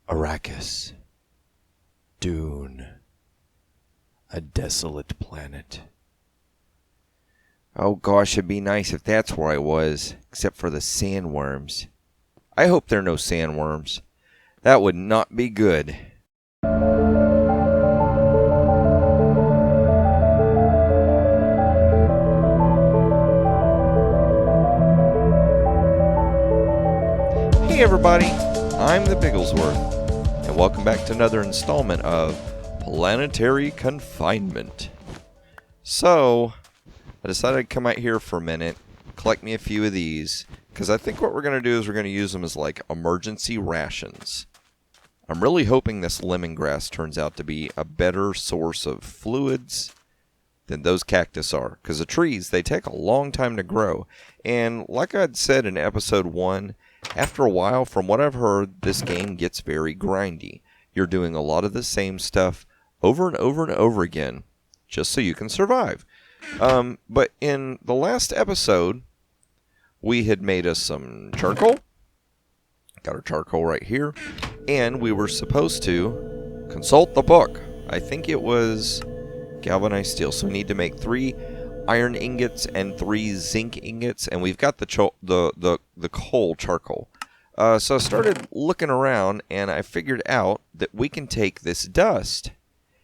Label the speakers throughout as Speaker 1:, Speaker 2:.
Speaker 1: Arrakis. Dune. A desolate planet.
Speaker 2: Oh gosh, it'd be nice if that's where I was, except for the sandworms. I hope there are no sandworms. That would not be good. Hey everybody, I'm the Bigglesworth, and welcome back to another installment of Planetary Confinement. So, I decided to come out here for a minute, collect me a few of these, because I think what we're going to do is we're going to use them as like emergency rations. I'm really hoping this lemongrass turns out to be a better source of fluids than those cactus are, because the trees, they take a long time to grow, and like I'd said in episode 1, after a while, from what I've heard, this game gets very grindy. You're doing a lot of the same stuff over and over and over again, just so you can survive. But in the last episode, we had made us some charcoal. Got our charcoal right here. And we were supposed to consult the book. I think it was galvanized steel. So we need to make 3 iron ingots and 3 zinc ingots. And we've got the coal charcoal. So I started looking around and I figured out that we can take this dust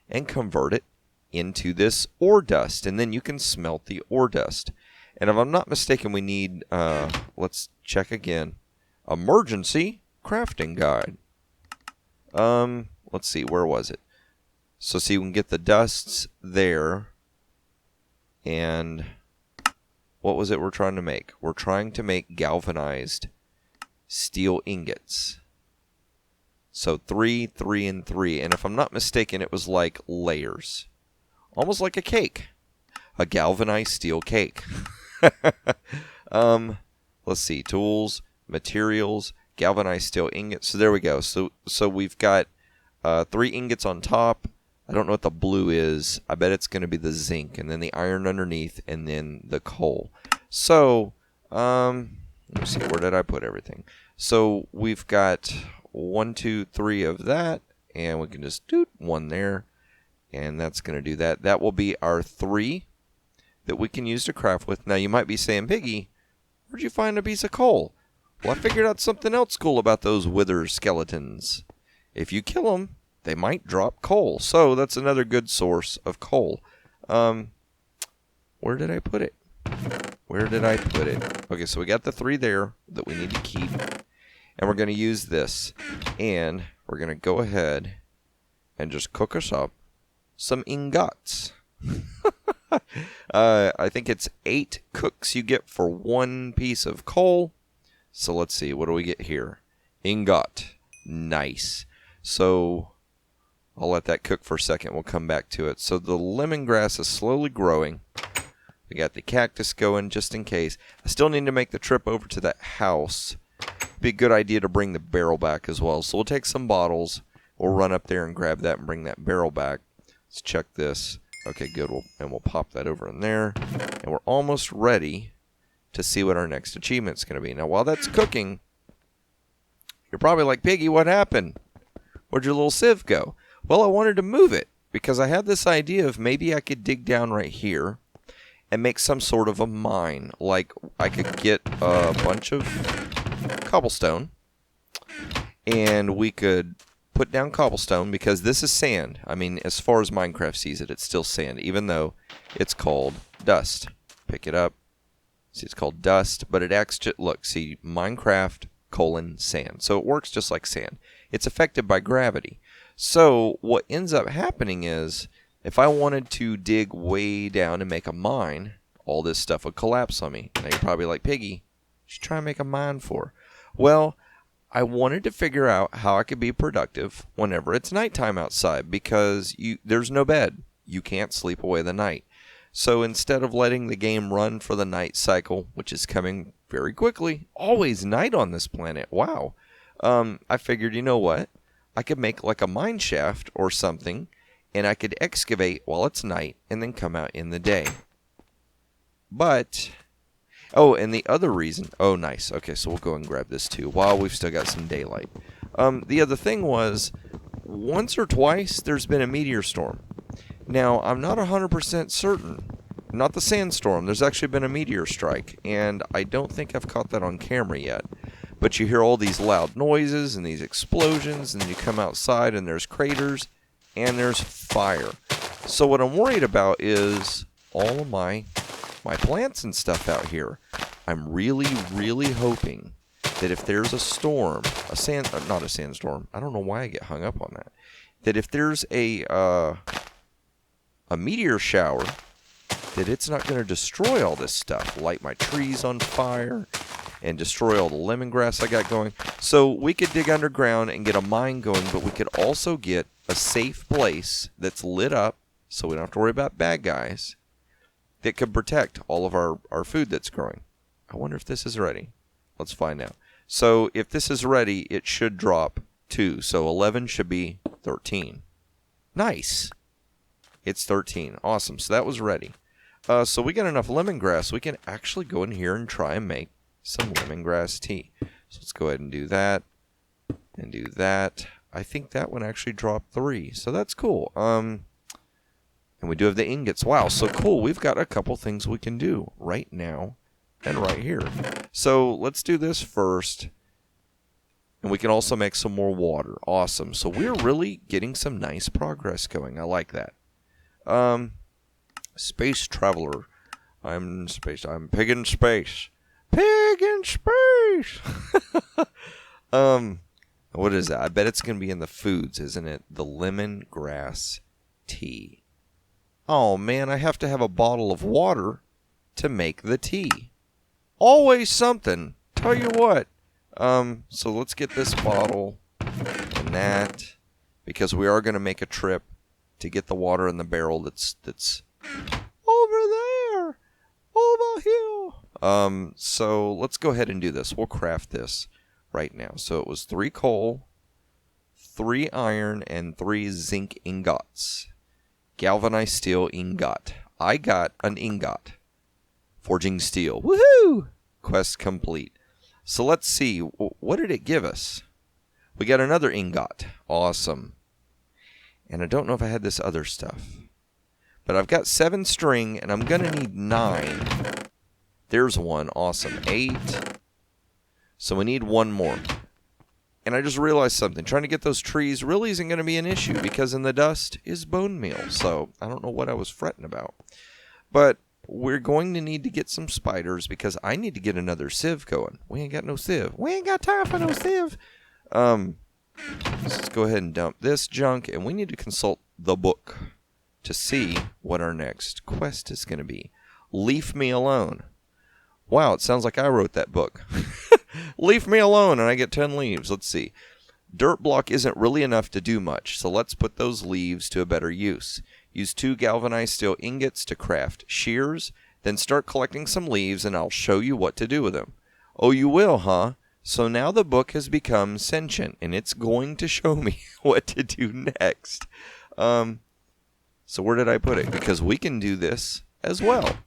Speaker 2: and convert it into this ore dust, and then you can smelt the ore dust. And if I'm not mistaken, we need, let's check again, emergency crafting guide. Let's see, where was it? So see, we can get the dusts there, and what was it we're trying to make? We're trying to make galvanized steel ingots. So 3, 3, and 3, and if I'm not mistaken, it was like layers. Almost like a cake. A galvanized steel cake. Let's see. Tools, materials, galvanized steel ingots. So there we go. So we've got 3 ingots on top. I don't know what the blue is. I bet it's going to be the zinc. And then the iron underneath. And then the coal. So, let me see. Where did I put everything? So we've got 1, 2, 3 of that. And we can just do 1 there. And that's going to do that. That will be our 3 that we can use to craft with. Now, you might be saying, Piggy, where'd you find a piece of coal? Well, I figured out something else cool about those wither skeletons. If you kill them, they might drop coal. So that's another good source of coal. Where did I put it? Where did I put it? Okay, so we got the 3 there that we need to keep. And we're going to use this. And we're going to go ahead and just cook us up some ingots. I think it's 8 cooks you get for 1 piece of coal. So let's see, what do we get here? Ingot. Nice. So I'll let that cook for a second. We'll come back to it. So the lemongrass is slowly growing. We got the cactus going just in case. I still need to make the trip over to that house. Be a good idea to bring the barrel back as well. So we'll take some bottles. We'll run up there and grab that and bring that barrel back. Let's check this. Okay, good. We'll pop that over in there. And we're almost ready to see what our next achievement's going to be. Now, while that's cooking, you're probably like, Piggy, what happened? Where'd your little sieve go? Well, I wanted to move it because I had this idea of maybe I could dig down right here and make some sort of a mine. Like, I could get a bunch of cobblestone and we could put down cobblestone, because this is sand. I mean, as far as Minecraft sees it, it's still sand, even though it's called dust. Pick it up. See, it's called dust, but it acts just, look, see, Minecraft, sand. So it works just like sand. It's affected by gravity. So what ends up happening is, if I wanted to dig way down and make a mine, all this stuff would collapse on me. Now you're probably like, Piggy, what you trying to make a mine for? Well, I wanted to figure out how I could be productive whenever it's nighttime outside, because there's no bed. You can't sleep away the night. So instead of letting the game run for the night cycle, which is coming very quickly, always night on this planet, wow, I figured, you know what? I could make like a mine shaft or something, and I could excavate while it's night and then come out in the day. But oh, and the other reason, oh nice, okay, so we'll go and grab this too while we've still got some daylight. The other thing was, once or twice there's been a meteor storm. Now, I'm not 100% certain. Not the sandstorm. There's actually been a meteor strike, and I don't think I've caught that on camera yet. But you hear all these loud noises and these explosions, and you come outside and there's craters and there's fire. So what I'm worried about is all of my plants and stuff out here. I'm really, really hoping that if there's a storm, not a sandstorm, I don't know why I get hung up on that, that if there's a meteor shower, that it's not going to destroy all this stuff, light my trees on fire, and destroy all the lemongrass I got going. So we could dig underground and get a mine going, but we could also get a safe place that's lit up, so we don't have to worry about bad guys, that could protect all of our food that's growing. I wonder if this is ready. Let's find out. So if this is ready, it should drop 2. So 11 should be 13. Nice. It's 13. Awesome. So that was ready. So we got enough lemongrass. We can actually go in here and try and make some lemongrass tea. So let's go ahead and do that. And do that. I think that one actually dropped 3. So that's cool. And we do have the ingots. Wow, so cool. We've got a couple things we can do right now and right here. So let's do this first. And we can also make some more water. Awesome. So we're really getting some nice progress going. I like that. Space traveler. I'm pig in space. Pig in space. What is that? I bet it's going to be in the foods, isn't it? The lemongrass tea. Oh man, I have to have a bottle of water to make the tea. Always something. Tell you what. So let's get this bottle and that, because we are going to make a trip to get the water in the barrel that's over there, over here. So let's go ahead and do this. We'll craft this right now. So it was 3 coal, 3 iron, and 3 zinc ingots. Galvanized steel ingot. I got an ingot. Forging steel. Woohoo! Quest complete. So let's see. What did it give us? We got another ingot. Awesome. And I don't know if I had this other stuff. But I've got 7 string, and I'm going to need 9. There's 1. Awesome. 8. So we need 1 more. And I just realized something. Trying to get those trees really isn't going to be an issue, because in the dust is bone meal. So I don't know what I was fretting about. But we're going to need to get some spiders, because I need to get another sieve going. We ain't got no sieve. We ain't got time for no sieve. Let's go ahead and dump this junk, and we need to consult the book to see what our next quest is going to be. Leave me alone. Wow, it sounds like I wrote that book. Leave me alone, and I get 10 leaves. Let's see. Dirt block isn't really enough to do much, so let's put those leaves to a better use. Use 2 galvanized steel ingots to craft shears, then start collecting some leaves, and I'll show you what to do with them. Oh, you will, huh? So now the book has become sentient, and it's going to show me what to do next. So where did I put it? Because we can do this as well.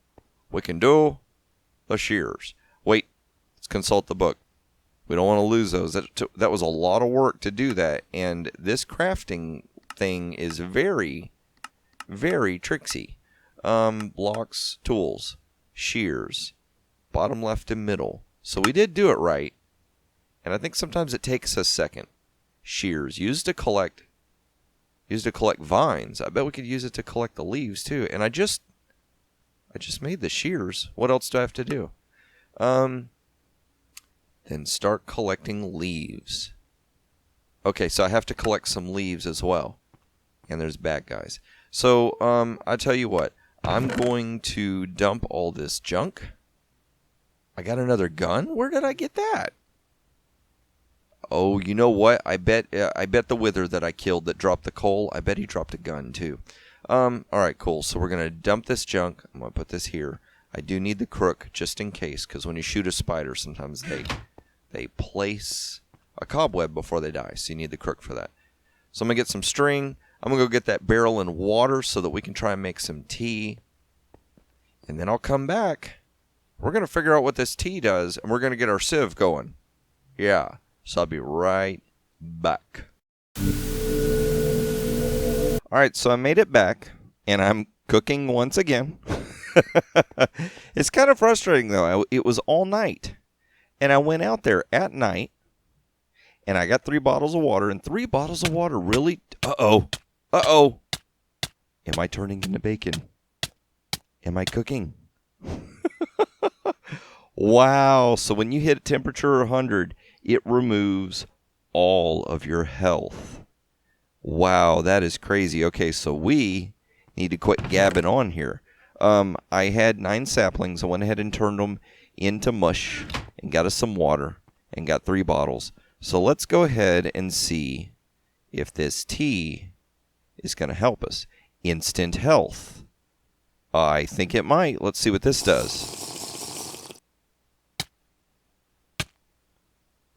Speaker 2: We can do the shears. Wait, let's consult the book. We don't want to lose those. That was a lot of work to do that, and this crafting thing is very, very tricksy. Blocks, tools, shears, bottom left and middle. So we did do it right. And I think sometimes it takes a second. Shears, used to collect vines. I bet we could use it to collect the leaves too. And I just made the shears. What else do I have to do? Then start collecting leaves. Okay, so I have to collect some leaves as well. And there's bad guys. So I tell you what, I'm going to dump all this junk. I got another gun? Where did I get that? Oh, you know what? I bet the wither that I killed that dropped the coal, I bet he dropped a gun too. Alright, cool. So we're going to dump this junk. I'm going to put this here. I do need the crook just in case, because when you shoot a spider, sometimes they place a cobweb before they die. So you need the crook for that. So I'm going to get some string. I'm going to go get that barrel in water so that we can try and make some tea. And then I'll come back. We're going to figure out what this tea does, and we're going to get our sieve going. Yeah. So I'll be right back. All right, so I made it back, and I'm cooking once again. It's kind of frustrating, though. It was all night, and I went out there at night, and I got 3 bottles of water, and 3 bottles of water really... Uh-oh. Am I turning into bacon? Am I cooking? Wow. So when you hit a temperature 100, it removes all of your health. Wow, that is crazy. Okay, so we need to quit gabbing on here. I had 9 saplings. I went ahead and turned them into mush and got us some water and got 3 bottles. So let's go ahead and see if this tea is going to help us. Instant health. I think it might. Let's see what this does.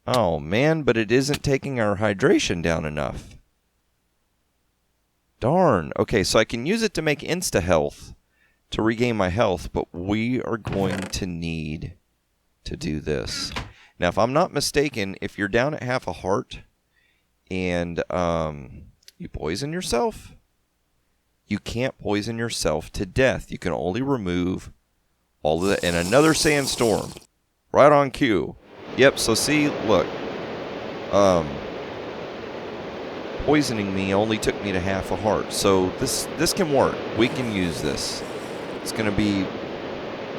Speaker 2: Oh, man, but it isn't taking our hydration down enough. Darn. Okay, so I can use it to make insta-health to regain my health, but we are going to need to do this. Now, if I'm not mistaken, if you're down at half a heart and you poison yourself, you can't poison yourself to death. You can only remove all of that. And another sandstorm. Right on cue. Yep, so see, look. Poisoning me only took me to half a heart. So this can work. We can use this. It's going to be...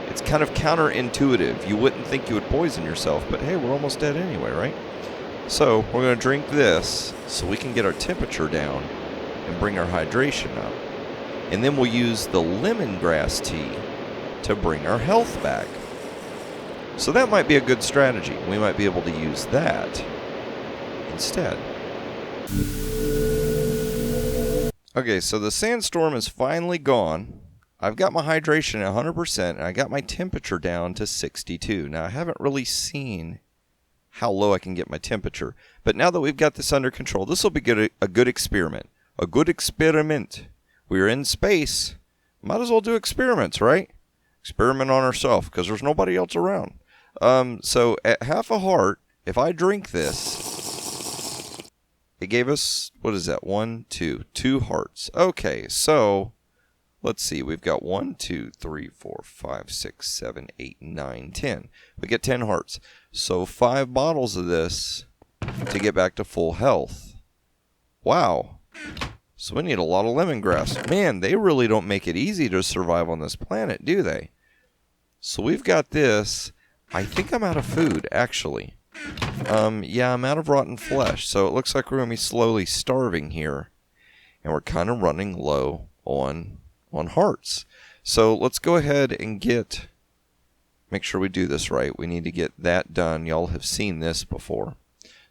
Speaker 2: It's kind of counterintuitive. You wouldn't think you would poison yourself, but hey, we're almost dead anyway, right? So we're going to drink this so we can get our temperature down and bring our hydration up. And then we'll use the lemongrass tea to bring our health back. So that might be a good strategy. We might be able to use that instead. Okay, so the sandstorm is finally gone. I've got my hydration at 100%, and I got my temperature down to 62. Now, I haven't really seen how low I can get my temperature. But now that we've got this under control, this will be a good experiment. A good experiment. We're in space. Might as well do experiments, right? Experiment on ourselves, because there's nobody else around. So at half a heart, if I drink this, it gave us, what is that? 2 hearts. Okay, so let's see. We've got 1, 2, 3, 4, 5, 6, 7, 8, 9, 10. We get 10 hearts. So 5 bottles of this to get back to full health. Wow. So we need a lot of lemongrass. Man, they really don't make it easy to survive on this planet, do they? So we've got this. I think I'm out of food, actually. Yeah, I'm out of rotten flesh. So it looks like we're going to be slowly starving here. And we're kind of running low on hearts. So let's go ahead and make sure we do this right. We need to get that done. Y'all have seen this before.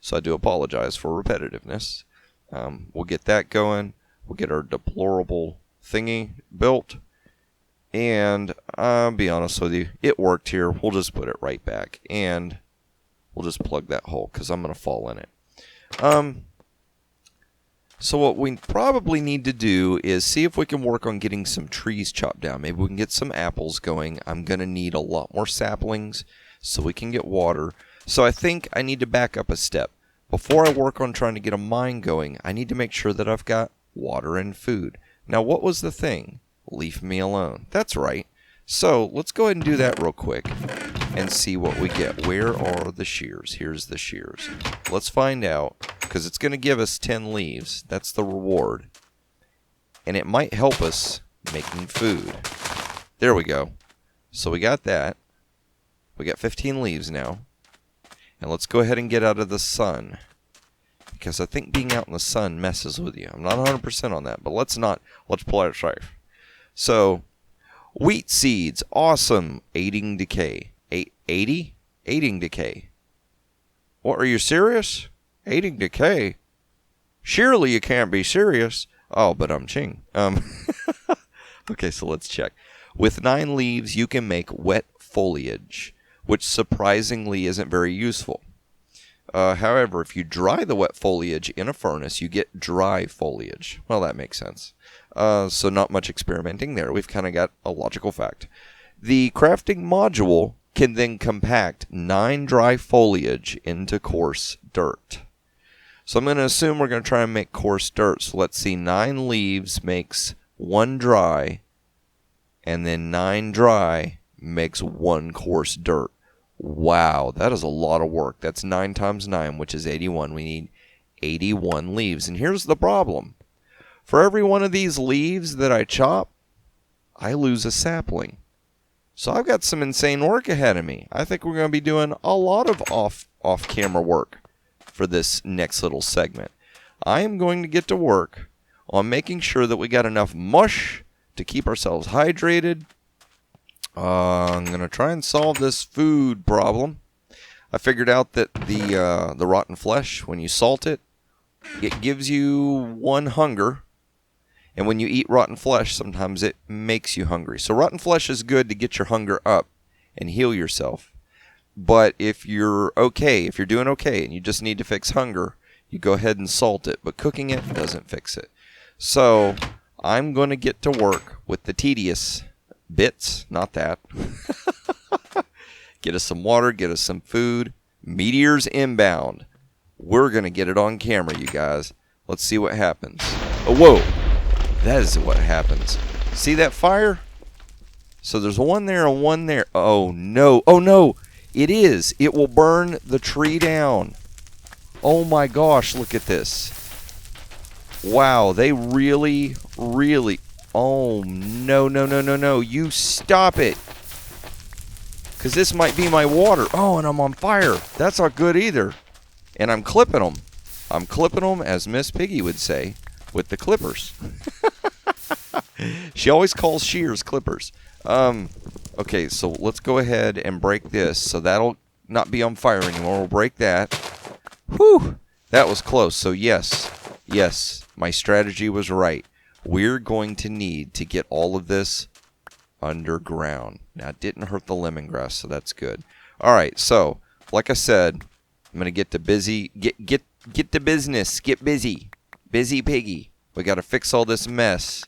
Speaker 2: So I do apologize for repetitiveness. We'll get that going. We'll get our deplorable thingy built. And I'll be honest with you, it worked here. We'll just put it right back. And we'll just plug that hole because I'm going to fall in it. So what we probably need to do is see if we can work on getting some trees chopped down. Maybe we can get some apples going. I'm going to need a lot more saplings so we can get water. So I think I need to back up a step. Before I work on trying to get a mine going, I need to make sure that I've got water and food. Now, what was the thing? Leave me alone. That's right. So let's go ahead and do that real quick and see what we get. Where are the shears? Here's the shears. Let's find out, because it's going to give us 10 leaves. That's the reward. And it might help us making food. There we go. So we got that. We got 15 leaves now. And let's go ahead and get out of the sun. Because I think being out in the sun messes with you. I'm not 100% on that, but let's not. Let's play it safe. So, wheat seeds. Awesome. Aiding decay. 80? Aiding decay. What, are you serious? Aiding decay? Surely you can't be serious. Oh, but I'm ching. Okay, so let's check. With 9 leaves, you can make wet foliage, which surprisingly isn't very useful. However, if you dry the wet foliage in a furnace, you get dry foliage. Well, that makes sense. So not much experimenting there. We've kind of got a logical fact. The crafting module can then compact 9 dry foliage into coarse dirt. So I'm going to assume we're going to try and make coarse dirt. So let's see, 9 leaves makes 1 dry, and then 9 dry makes 1 coarse dirt. Wow, that is a lot of work. That's 9 times 9, which is 81. We need 81 leaves. And here's the problem. For every one of these leaves that I chop, I lose a sapling. So I've got some insane work ahead of me. I think we're going to be doing a lot of off-camera work for this next little segment. I am going to get to work on making sure that we got enough mush to keep ourselves hydrated. I'm going to try and solve this food problem. I figured out that the rotten flesh, when you salt it, it gives you 1 hunger. And when you eat rotten flesh, sometimes it makes you hungry. So rotten flesh is good to get your hunger up and heal yourself. But if you're doing okay and you just need to fix hunger, you go ahead and salt it. But cooking it doesn't fix it. So I'm going to get to work with the tedious bits, not that. Get us some water, get us some food. Meteors inbound. We're going to get it on camera, you guys. Let's see what happens. Oh, whoa. That is what happens. See that fire? So there's one there and one there. Oh, no. Oh, no. It is. It will burn the tree down. Oh, my gosh. Look at this. Wow. They really, really... Oh, no, no, no, no, no. You stop it. Because this might be my water. Oh, and I'm on fire. That's not good either. And I'm clipping them. I'm clipping them, as Miss Piggy would say, with the clippers. She always calls shears clippers. Okay, so let's go ahead and break this. So that'll not be on fire anymore. We'll break that. Whew! That was close. So yes, my strategy was right. We're going to need to get all of this underground. Now, it didn't hurt the lemongrass, so that's good. All right, so like I said, I'm gonna get to busy. Get to business. Get busy. Busy Piggy. We got to fix all this mess.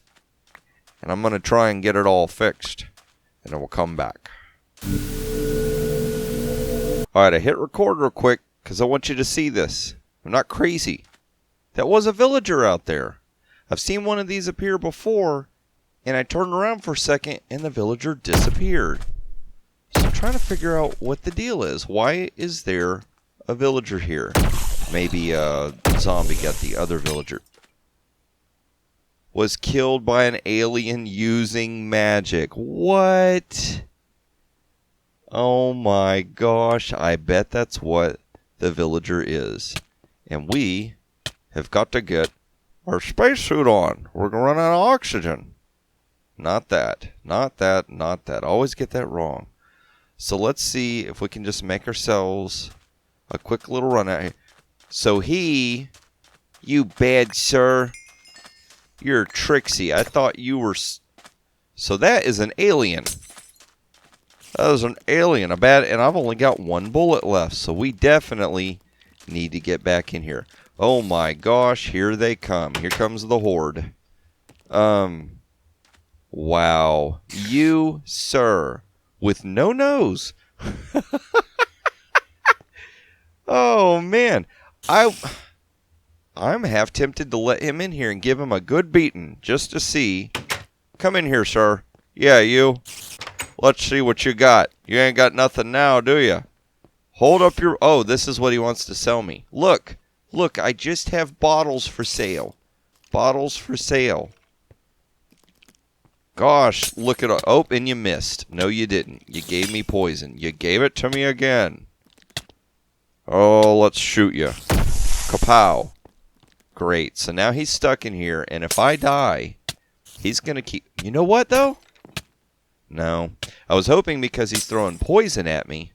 Speaker 2: And I'm going to try and get it all fixed. And then we'll come back. Alright, I hit record real quick because I want you to see this. I'm not crazy. That was a villager out there. I've seen one of these appear before. And I turned around for a second and the villager disappeared. So I'm trying to figure out what the deal is. Why is there a villager here? Maybe a zombie got the other villager. Was killed by an alien using magic. What? Oh my gosh. I bet that's what the villager is. And we have got to get our spacesuit on. We're going to run out of oxygen. Not that. Not that. Not that. Always get that wrong. So let's see if we can just make ourselves a quick little run out here. So you bad sir, you're tricksy. I thought you were... So that is an alien. That is an alien. And I've only got 1 bullet left. So we definitely need to get back in here. Oh my gosh, here they come. Here comes the horde. Wow. You, sir, with no nose. Oh man. I'm half tempted to let him in here and give him a good beating just to see. Come in here, sir. Yeah, you. Let's see what you got. You ain't got nothing now, do you? Hold up your... Oh, this is what he wants to sell me. Look. Look, I just have bottles for sale. Bottles for sale. Gosh, look at... Oh, and you missed. No, you didn't. You gave me poison. You gave it to me again. Oh, let's shoot you. Kapow. Great. So now he's stuck in here, and if I die, he's going to keep... You know what, though? No. I was hoping because he's throwing poison at me,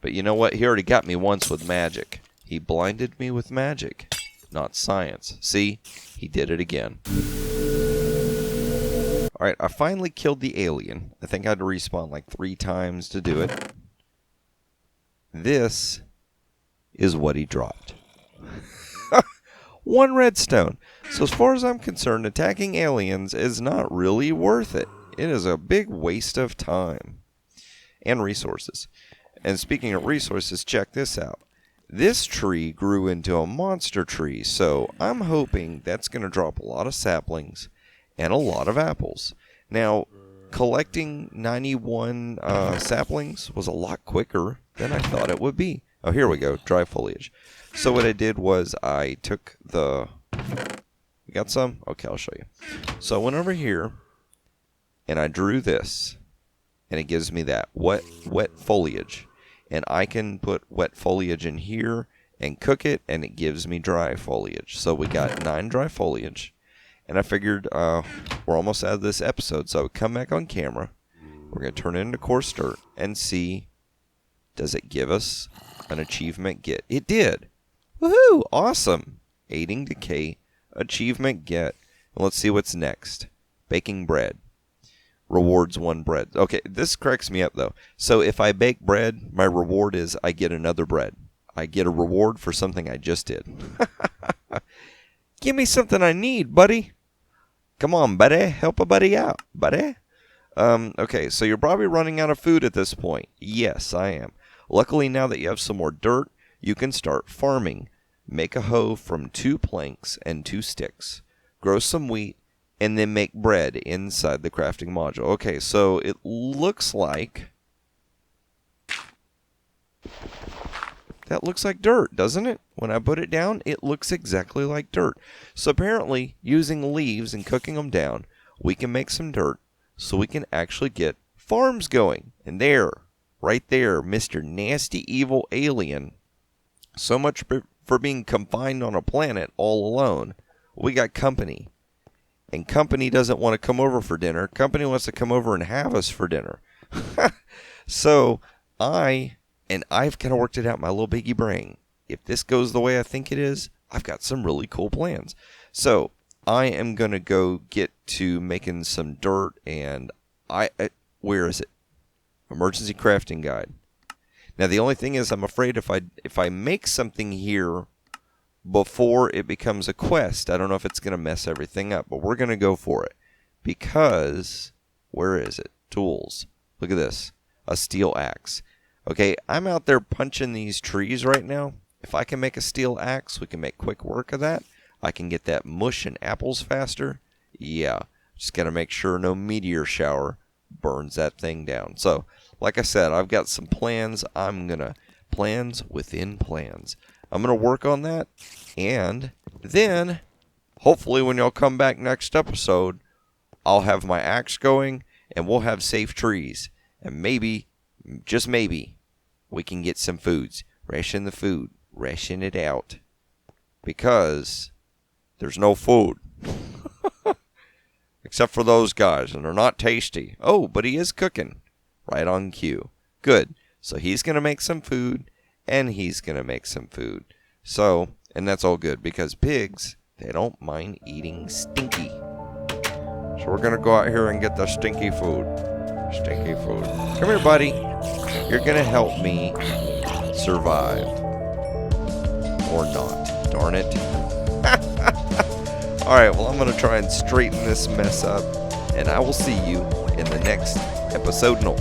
Speaker 2: but you know what? He already got me once with magic. He blinded me with magic, not science. See? He did it again. Alright, I finally killed the alien. I think I had to respawn like 3 times to do it. This is what he dropped. 1 redstone. So as far as I'm concerned, attacking aliens is not really worth it. It is a big waste of time and resources. And speaking of resources, check this out. this tree grew into a monster tree, so I'm hoping that's going to drop a lot of saplings and a lot of apples. Now, collecting 91 saplings was a lot quicker than I thought it would be. Oh, here we go, dry foliage. So what I did was I took the... You got some? Okay, I'll show you. So I went over here, and I drew this, and it gives me that wet foliage. And I can put wet foliage in here and cook it, and it gives me dry foliage. So we got 9 dry foliage. And I figured we're almost out of this episode, so I would come back on camera. We're going to turn it into coarse dirt and see, does it give us an achievement get? It did. Woohoo! Awesome. Aiding decay, achievement get. And let's see what's next. Baking bread. Rewards 1 bread. Okay, this cracks me up, though. So if I bake bread, my reward is I get another bread. I get a reward for something I just did. Give me something I need, buddy. Come on, buddy. Help a buddy out, buddy. Okay, so you're probably running out of food at this point. Yes, I am. Luckily, now that you have some more dirt, you can start farming. Make a hoe from 2 planks and 2 sticks. Grow some wheat, and then make bread inside the crafting module. Okay, so it looks like... That looks like dirt, doesn't it? When I put it down, it looks exactly like dirt. So apparently, using leaves and cooking them down, we can make some dirt so we can actually get farms going. And there, right there, Mr. Nasty Evil Alien. So much for being confined on a planet all alone. We got company. And company doesn't want to come over for dinner. Company wants to come over and have us for dinner. So, I've kind of worked it out in my little piggy brain. If this goes the way I think it is, I've got some really cool plans. So, I am going to go get to making some dirt, and where is it? Emergency crafting guide. Now, the only thing is, I'm afraid if I make something here before it becomes a quest, I don't know if it's going to mess everything up, but we're going to go for it. Because, where is it? Tools. Look at this. A steel axe. Okay, I'm out there punching these trees right now. If I can make a steel axe, we can make quick work of that. I can get that mush and apples faster. Yeah, just got to make sure no meteor shower burns that thing down. So, like I said, I've got some plans. Plans within plans. I'm going to work on that. And then, hopefully when y'all come back next episode, I'll have my axe going and we'll have safe trees. And maybe, just maybe, we can get some foods. Ration the food. Ration it out. Because there's no food. Except for those guys, and they're not tasty. Oh, but he is cooking. Right on cue. Good. So he's going to make some food, and he's going to make some food. So, and that's all good, because pigs, they don't mind eating stinky. So we're going to go out here and get the stinky food. Stinky food. Come here, buddy. You're going to help me survive. Or not. Darn it. Alright, well, I'm going to try and straighten this mess up. And I will see you in the next episode. No.